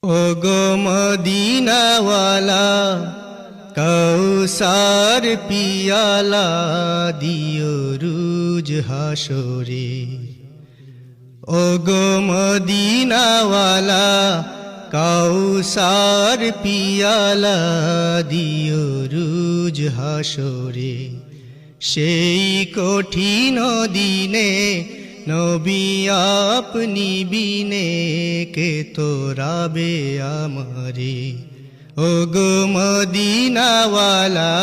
ওগো মদিনাওয়ালা কৌসার পিয়ালা দিও রুজ হাসরে। ওগো মদিনাওয়ালা কৌসার পিয়ালা দিও রুজ হাসরে। সেই কঠিন দিনে নবী আপনি বিনে কে তোরাবে আমারে। ওগো মদিনাওয়ালা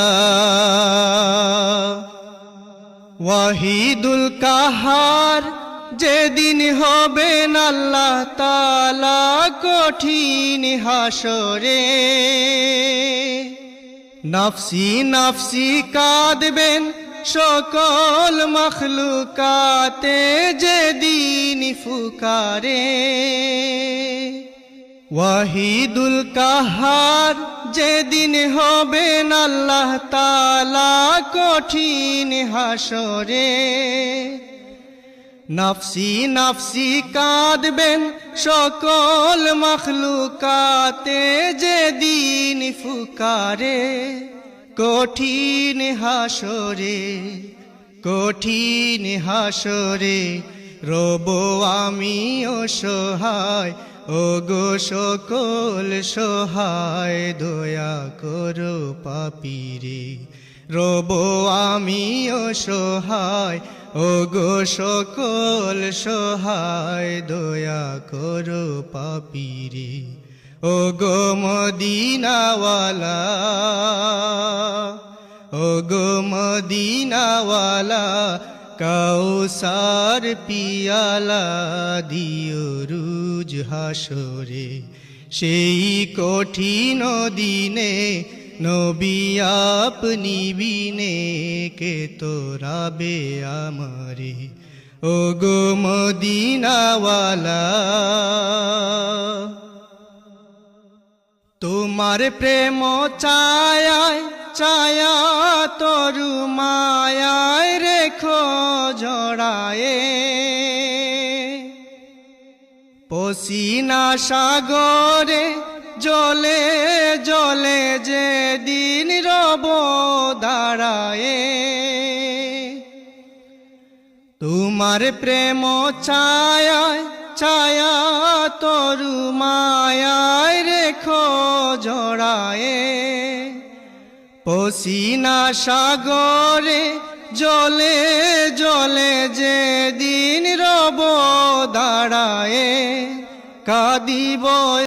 ওয়াহিদুল কাহার যেদিন হবেন আল্লাহ তাআলা কঠিন হাসরে। নফসি নফসি কাঁদবেন সকল মখলুকাতে যেদিন ফুকারে। ওয়াহিদুল কাহার যেদিন হবেন আল্লাহ তাআলা কঠিন হাসরে। নফসি নফসি কাঁদবেন সকল মখলুকাতে যেদিন ফুকারে। কঠিন হাসরে কঠিন হাসরে রব আমি অসহায়। ওগো সকল সহায় দয়া করো পাপীরে। রব আমি অসহায় ওগো সকল সহায় দয়া করো পাপীরে। ওগো মদিনাওয়ালা ওগো মদিনাওয়ালা কৌসার পিয়ালা দিও রুজ হাসরে। সেই কঠিন দিনে নবী আপনি বিনে কে তোরাবে আমারে। ওগো মদিনাওয়ালা তোমার প্রেম চায়ায় চায়া তরু মায়ায় রেখো জড়ায়ে। পসিনা সাগরে জলে জলে যে দিন রব দাঁড়ায়ে। তোমার প্রেম ছায়ায় ছায়া তরু মায়ায় রেখো জড়ায়ে। পসিনা সাগরে জলে জলে যে দিন রব দাঁড়ায়ে। কাঁদিব